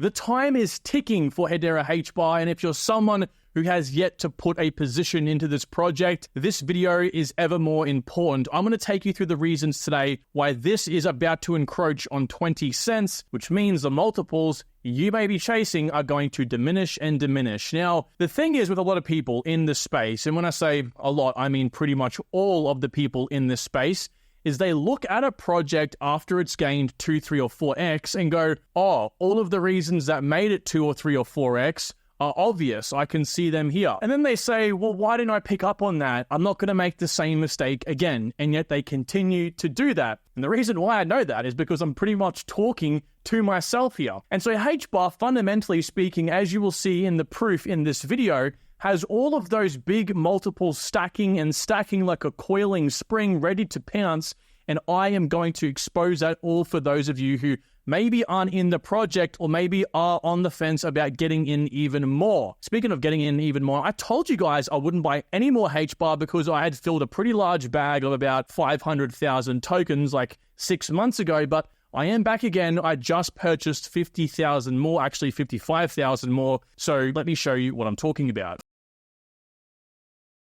The time is ticking for Hedera HBAR, and if you're someone who has yet to put a position into this project, this video is ever more important. I'm going to take you through the reasons today why this is about to encroach on 20 cents, which means the multiples you may be chasing are going to diminish and diminish. Now, the thing is with a lot of people in this space, and when I say a lot, I mean pretty much all of the people in this space, is they look at a project after it's gained 2, 3, or 4x and go, oh, all of the reasons that made it 2 or 3 or 4x are obvious. I can see them here. And then they say, well, why didn't I pick up on that? I'm not going to make the same mistake again. And yet they continue to do that. And the reason why I know that is because I'm pretty much talking to myself here. And so HBAR, fundamentally speaking, as you will see in the proof in this video, has all of those big multiples stacking and stacking like a coiling spring ready to pounce. And I am going to expose that all for those of you who maybe aren't in the project or maybe are on the fence about getting in even more. Speaking of getting in even more, I told you guys I wouldn't buy any more HBAR because I had filled a pretty large bag of about 500,000 tokens like 6 months ago, but I am back again. I just purchased 50,000 more, actually 55,000 more. So let me show you what I'm talking about.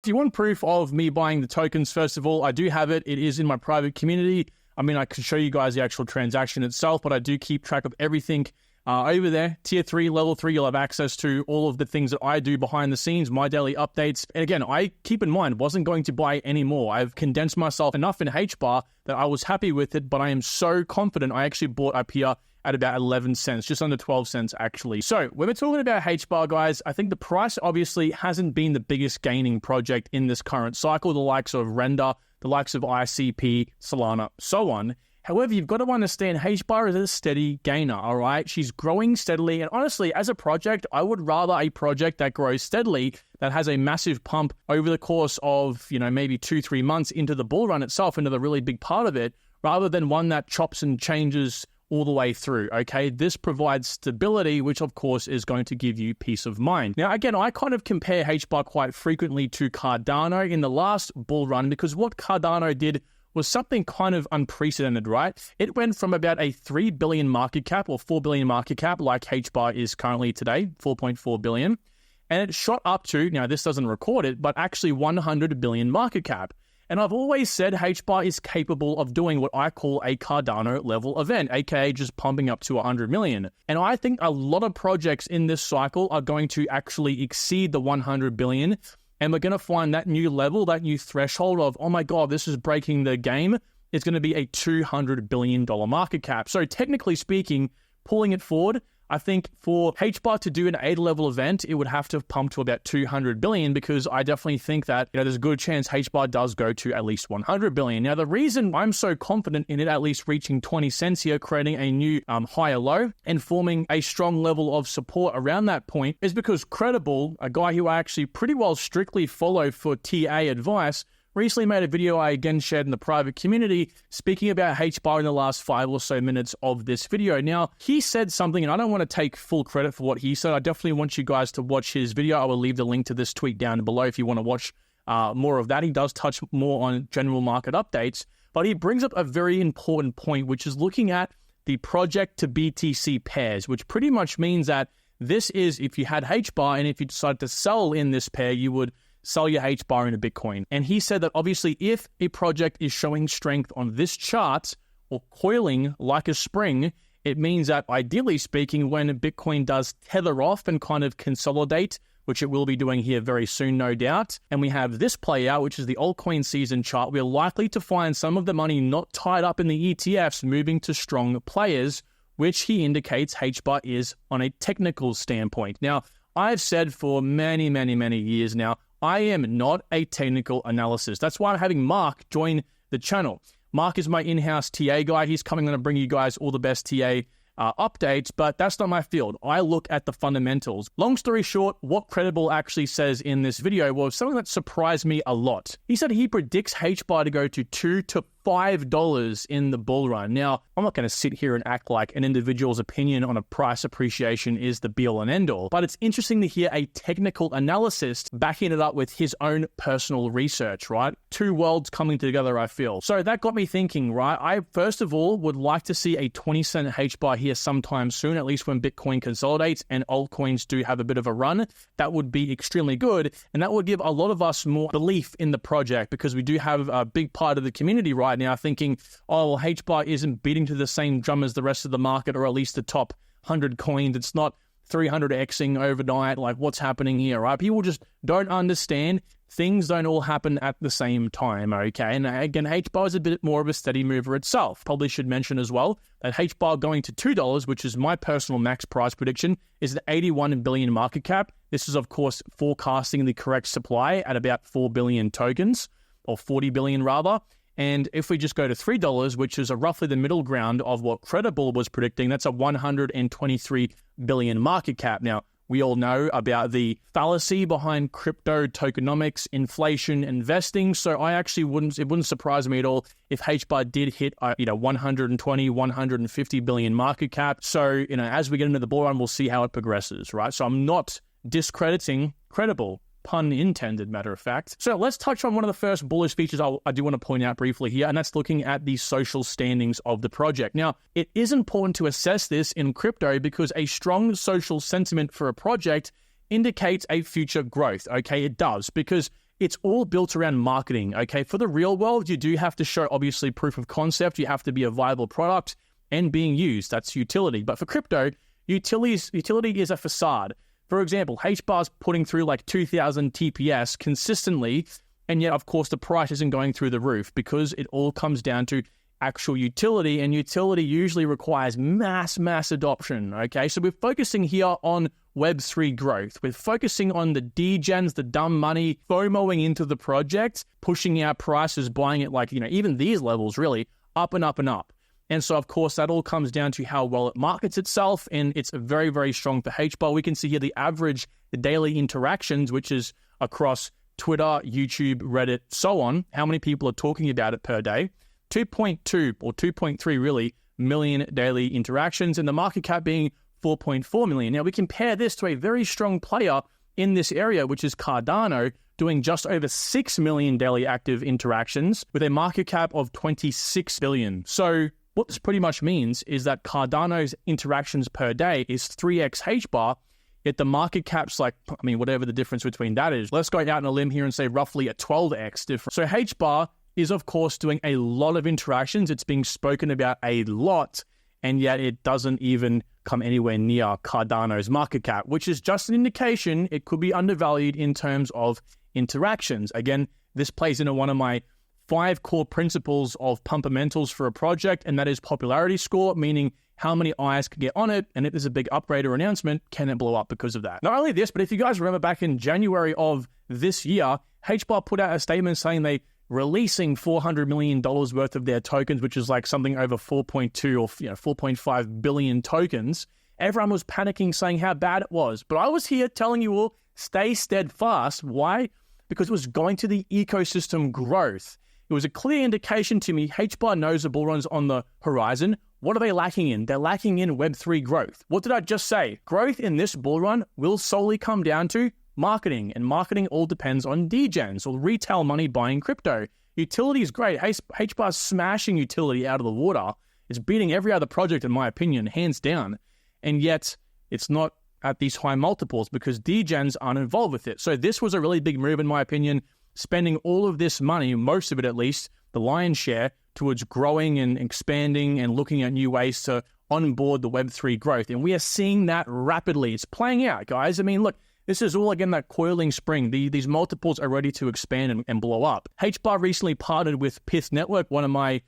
If you want proof of me buying the tokens, first of all, I do have it. It is in my private community. I mean, I can show you guys the actual transaction itself, but I do keep track of everything over there. Tier 3, level 3, you'll have access to all of the things that I do behind the scenes, my daily updates. And again, I keep in mind, wasn't going to buy any more. I've condensed myself enough in HBAR that I was happy with it, but I am so confident I actually bought up here at about 11 cents, just under 12 cents actually. So when we're talking about HBAR, guys, I think the price obviously hasn't been the biggest gaining project in this current cycle, the likes of Render, the likes of ICP, Solana, so on. However, you've got to understand HBAR is a steady gainer, all right? She's growing steadily. And honestly, as a project, I would rather a project that grows steadily, that has a massive pump over the course of, maybe 2-3 months into the bull run itself, into the really big part of it, rather than one that chops and changes all the way through, okay? This provides stability, which of course is going to give you peace of mind. Now, again, I kind of compare HBAR quite frequently to Cardano in the last bull run because what Cardano did was something kind of unprecedented, right? It went from about a 3 billion market cap or 4 billion market cap like HBAR is currently today, 4.4 billion, and it shot up to, now this doesn't record it, but actually 100 billion market cap. And I've always said HBAR is capable of doing what I call a Cardano level event, aka just pumping up to 100 million. And I think a lot of projects in this cycle are going to actually exceed the 100 billion. And we're going to find that new level, that new threshold of, oh my God, this is breaking the game. It's going to be a $200 billion market cap. So technically speaking, pulling it forward, I think for HBAR to do an 8-level event, it would have to pump to about 200 billion because I definitely think that there's a good chance HBAR does go to at least 100 billion. Now, the reason I'm so confident in it at least reaching 20 cents here, creating a new higher low and forming a strong level of support around that point is because Credible, a guy who I actually pretty well strictly follow for TA advice, recently made a video I again shared in the private community speaking about HBAR in the last 5 or so minutes of this video. Now, he said something, and I don't want to take full credit for what he said. I definitely want you guys to watch his video. I will leave the link to this tweet down below if you want to watch more of that. He does touch more on general market updates, but he brings up a very important point, which is looking at the project to BTC pairs, which pretty much means that this is if you had HBAR and if you decided to sell in this pair, you would sell your HBAR into Bitcoin. And he said that obviously if a project is showing strength on this chart or coiling like a spring, it means that ideally speaking, when Bitcoin does tether off and kind of consolidate, which it will be doing here very soon, no doubt, and we have this play out, which is the altcoin season chart, we're likely to find some of the money not tied up in the ETFs moving to strong players, which he indicates HBAR is on a technical standpoint. Now, I've said for many, many, many years now, I am not a technical analysis. That's why I'm having Mark join the channel. Mark is my in-house TA guy. He's coming on to bring you guys all the best TA updates, but that's not my field. I look at the fundamentals. Long story short, what Credible actually says in this video was something that surprised me a lot. He said he predicts HBAR to go to 2 to $5 in the bull run. Now, I'm not going to sit here and act like an individual's opinion on a price appreciation is the be-all and end-all, but it's interesting to hear a technical analyst backing it up with his own personal research, right? Two worlds coming together, I feel. So that got me thinking, right? I, first of all, would like to see a 20-cent HBAR here sometime soon, at least when Bitcoin consolidates and altcoins do have a bit of a run. That would be extremely good, and that would give a lot of us more belief in the project, because we do have a big part of the community right now thinking, oh, well, HBAR isn't beating to the same drum as the rest of the market, or at least the top 100 coins. It's not 300xing overnight. Like, what's happening here, right? People just don't understand. Things don't all happen at the same time, okay? And again, HBAR is a bit more of a steady mover itself. Probably should mention as well that HBAR going to $2, which is my personal max price prediction, is an 81 billion market cap. This is, of course, forecasting the correct supply at about 4 billion tokens, or 40 billion rather. And if we just go to $3, which is roughly the middle ground of what Credible was predicting, that's a 123 billion market cap. Now, we all know about the fallacy behind crypto tokenomics, inflation, investing. So it wouldn't surprise me at all if HBAR did hit 120, 150 billion market cap. So, as we get into the bull run, we'll see how it progresses, right? So I'm not discrediting Credible. Pun intended, matter of fact. So let's touch on one of the first bullish features I do want to point out briefly here, and that's looking at the social standings of the project. Now, it is important to assess this in crypto because a strong social sentiment for a project indicates a future growth, okay? It does, because it's all built around marketing, okay? For the real world, you do have to show, obviously, proof of concept. You have to be a viable product and being used. That's utility. But for crypto, utility is a facade. For example, HBAR's putting through like 2,000 TPS consistently, and yet, of course, the price isn't going through the roof because it all comes down to actual utility, and utility usually requires mass adoption, okay? So we're focusing here on Web3 growth. We're focusing on the degens, the dumb money, FOMOing into the project, pushing out prices, buying it like, even these levels really, up and up and up. And so, of course, that all comes down to how well it markets itself, and it's very, very strong for HBAR. We can see here the daily interactions, which is across Twitter, YouTube, Reddit, so on, how many people are talking about it per day. 2.2 or 2.3 really million daily interactions, and the market cap being 4.4 million. Now, we compare this to a very strong player in this area, which is Cardano, doing just over 6 million daily active interactions with a market cap of 26 billion. So what this pretty much means is that Cardano's interactions per day is 3x HBAR, yet the market cap's like, whatever the difference between that is. Let's go out on a limb here and say roughly a 12x difference. So HBAR is, of course, doing a lot of interactions. It's being spoken about a lot, and yet it doesn't even come anywhere near Cardano's market cap, which is just an indication it could be undervalued in terms of interactions. Again, this plays into one of my 5 core principles of fundamentals for a project, and that is popularity score, meaning how many eyes can get on it, and if there's a big upgrade or announcement, can it blow up because of that? Not only this, but if you guys remember back in January of this year, HBAR put out a statement saying they releasing $400 million worth of their tokens, which is like something over 4.2 or 4.5 billion tokens. Everyone was panicking, saying how bad it was. But I was here telling you all, stay steadfast. Why? Because it was going to the ecosystem growth. It was a clear indication to me, HBAR knows the bull run's on the horizon. What are they lacking in? They're lacking in Web3 growth. What did I just say? Growth in this bull run will solely come down to marketing, and marketing all depends on degens or retail money buying crypto. Utility is great. HBAR's smashing utility out of the water. It's beating every other project, in my opinion, hands down. And yet, it's not at these high multiples because degens aren't involved with it. So this was a really big move, in my opinion, spending all of this money, most of it at least, the lion's share, towards growing and expanding and looking at new ways to onboard the Web3 growth. And we are seeing that rapidly. It's playing out, guys. Look, this is all, again, that coiling spring. These multiples are ready to expand and blow up. HBAR recently partnered with Pith Network, one of my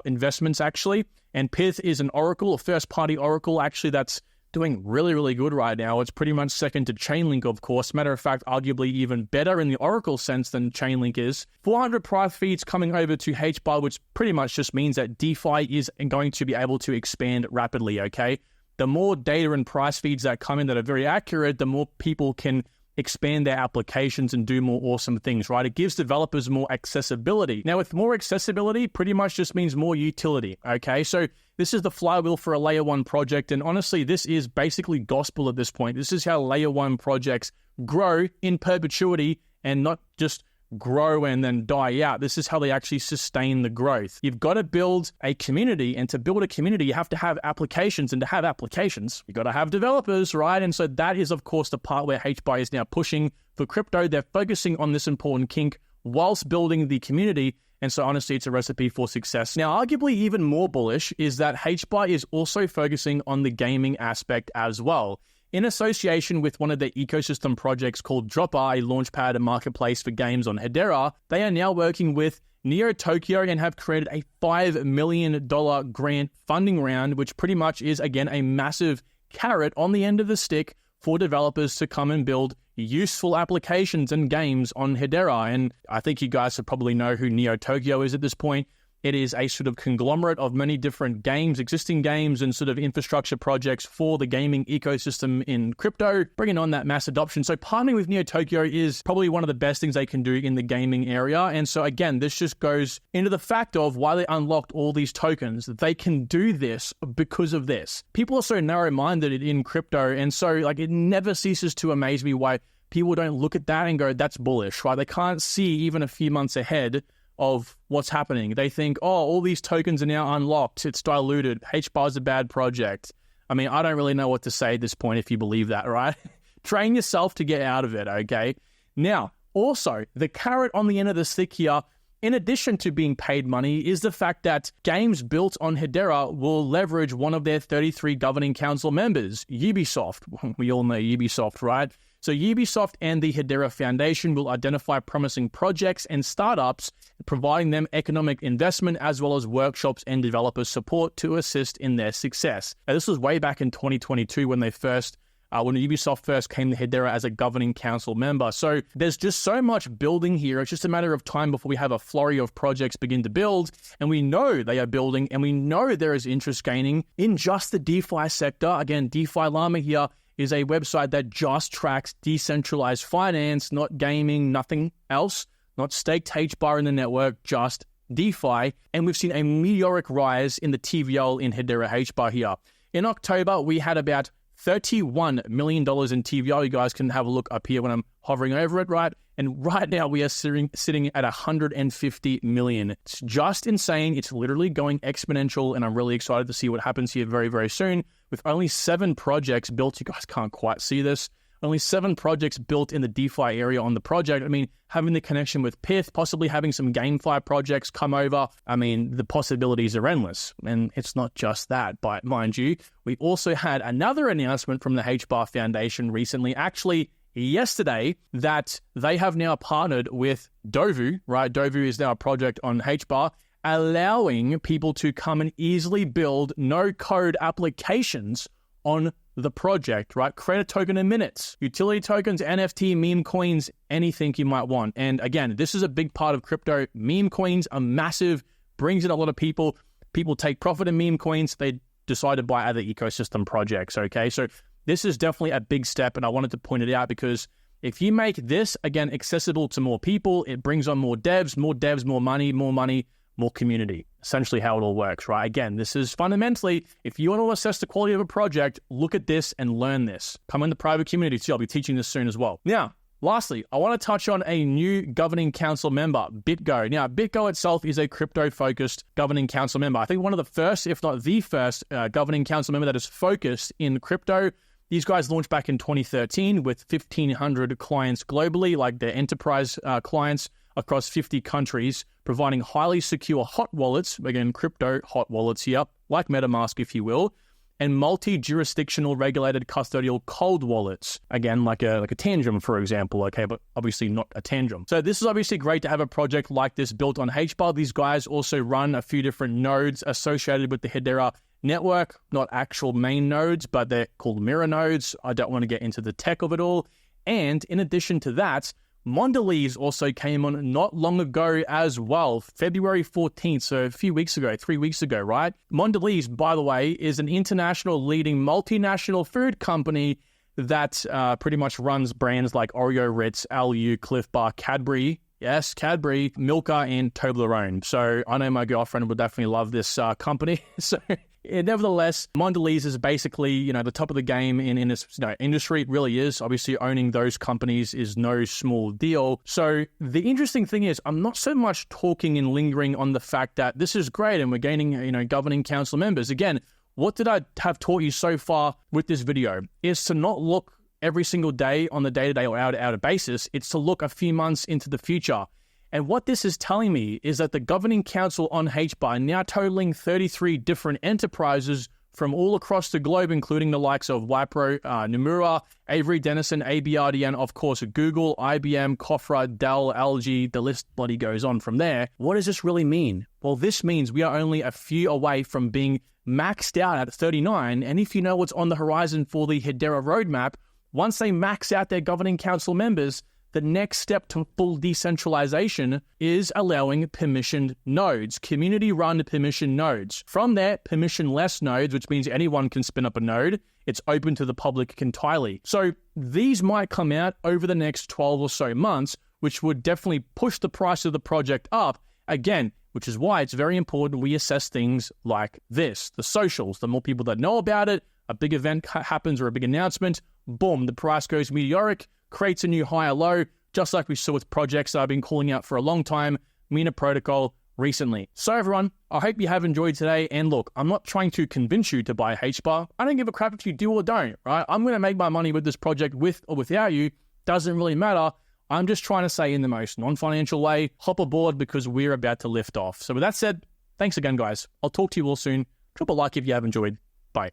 investments, actually. And Pith is an oracle, a first-party oracle, actually, that's doing really, really good right now. It's pretty much second to Chainlink, of course. Matter of fact, arguably even better in the Oracle sense than Chainlink is. 400 price feeds coming over to HBAR, which pretty much just means that DeFi is going to be able to expand rapidly, okay? The more data and price feeds that come in that are very accurate, the more people can expand their applications and do more awesome things, right? It gives developers more accessibility. Now, with more accessibility, pretty much just means more utility, okay? So this is the flywheel for a layer one project. And honestly, this is basically gospel at this point. This is how layer one projects grow in perpetuity and not just grow and then die out. This is how they actually sustain the growth. You've got to build a community, and to build a community, you have to have applications, and to have applications, you've got to have developers, right? And so that is, of course, the part where HBAR is now pushing for crypto. They're focusing on this important kink whilst building the community. And so honestly, it's a recipe for success. Now, arguably even more bullish is that HBAR is also focusing on the gaming aspect as well. In association with one of their ecosystem projects called Dropper, a launchpad and marketplace for games on Hedera, they are now working with Neo Tokyo and have created a $5 million grant funding round, which pretty much is, again, a massive carrot on the end of the stick for developers to come and build useful applications and games on Hedera. And I think you guys should probably know who Neo Tokyo is at this point. It is a sort of conglomerate of many different games, existing games, and sort of infrastructure projects for the gaming ecosystem in crypto, bringing on that mass adoption. So partnering with Neo Tokyo is probably one of the best things they can do in the gaming area. And so again, this just goes into the fact of why they unlocked all these tokens. They can do this because of this. People are so narrow-minded in crypto, and so like it never ceases to amaze me why people don't look at that and go, that's bullish, right? They can't see even a few months ahead of what's happening. They think, oh, all these tokens are now unlocked. It's diluted. HBAR is a bad project. I mean, I don't really know what to say at this point if you believe that, right? Train yourself to get out of it, okay? Now, also, the carrot on the end of the stick here, in addition to being paid money, is the fact that games built on Hedera will leverage one of their 33 governing council members, Ubisoft. We all know Ubisoft, right? So Ubisoft and the Hedera Foundation will identify promising projects and startups, providing them economic investment as well as workshops and developer support to assist in their success. Now, this was way back in 2022 when when Ubisoft first came to Hedera as a governing council member. So there's just so much building here. It's just a matter of time before we have a flurry of projects begin to build. And we know they are building, and we know there is interest gaining in just the DeFi sector. Again, DeFi Llama here is a website that just tracks decentralized finance, not gaming, nothing else, not staked HBAR in the network, just DeFi. And we've seen a meteoric rise in the TVL in Hedera HBAR here. In October, we had about $31 million in TVL. You guys can have a look up here when I'm hovering over it, right? And right now we are sitting at 150 million. It's just insane. It's literally going exponential, and I'm really excited to see what happens here very, very soon. With only 7 projects built, you guys can't quite see this. Only 7 projects built in the DeFi area on the project. I mean, having the connection with Pyth, possibly having some GameFi projects come over. I mean, the possibilities are endless. And it's not just that, but mind you, we also had another announcement from the HBAR Foundation recently, actually yesterday, that they have now partnered with Dovu, right? Dovu is now a project on HBAR, allowing people to come and easily build no-code applications on the project, right? Create a token in minutes, utility tokens, NFT, meme coins, anything you might want. And again, this is a big part of crypto. Meme coins are massive, brings in a lot of people. People take profit in meme coins. They decide to buy other ecosystem projects, okay? So this is definitely a big step, and I wanted to point it out because if you make this, again, accessible to more people, it brings on more devs, more money, more community. Essentially how it all works, right? Again, this is fundamentally, if you want to assess the quality of a project, look at this and learn this. Come in the private community too. I'll be teaching this soon as well. Now, lastly, I want to touch on a new governing council member, BitGo. Now, BitGo itself is a crypto-focused governing council member. I think one of the first, if not the first, governing council member that is focused in crypto. These guys launched back in 2013 with 1,500 clients globally, like their enterprise clients across 50 countries, providing highly secure hot wallets, again, crypto hot wallets here, like MetaMask, if you will, and multi-jurisdictional regulated custodial cold wallets, again, like a Tangem, for example, okay, but obviously not a Tangem. So this is obviously great to have a project like this built on HBAR. These guys also run a few different nodes associated with the Hedera network, not actual main nodes, but they're called mirror nodes. I don't want to get into the tech of it all. And in addition to that, Mondelez also came on not long ago as well, February 14th, so a few weeks ago, 3 weeks ago, right? Mondelez, by the way, is an international leading multinational food company that pretty much runs brands like Oreo, Ritz, LU, Cliff Bar, Cadbury. Yes, Cadbury, Milka, and Toblerone. So I know my girlfriend would definitely love this company. So nevertheless, Mondelez is basically, the top of the game in this industry. It really is. Obviously, owning those companies is no small deal. So the interesting thing is, I'm not so much talking and lingering on the fact that this is great and we're gaining, governing council members. Again, what did I have taught you so far with this video is to not look every single day on the day-to-day or hour-to-hour basis. It's to look a few months into the future. And what this is telling me is that the governing council on HBAR, now totaling 33 different enterprises from all across the globe, including the likes of Wipro, Nomura, Avery Dennison, ABRD, and of course Google, IBM, Kofra, Dell, LG, the list bloody goes on from there. What does this really mean? Well, this means we are only a few away from being maxed out at 39. And if you know what's on the horizon for the Hedera roadmap, once they max out their governing council members, the next step to full decentralization is allowing permissioned nodes, community-run permissioned nodes. From there, permissionless nodes, which means anyone can spin up a node. It's open to the public entirely. So these might come out over the next 12 or so months, which would definitely push the price of the project up. Again, which is why it's very important we assess things like this. The socials, the more people that know about it, a big event happens or a big announcement, boom, the price goes meteoric, creates a new higher low, just like we saw with projects that I've been calling out for a long time, Mina Protocol recently. So everyone, I hope you have enjoyed today. And look, I'm not trying to convince you to buy HBAR. I don't give a crap if you do or don't, right? I'm going to make my money with this project with or without you. Doesn't really matter. I'm just trying to say in the most non-financial way, hop aboard because we're about to lift off. So with that said, thanks again, guys. I'll talk to you all soon. Drop a like if you have enjoyed.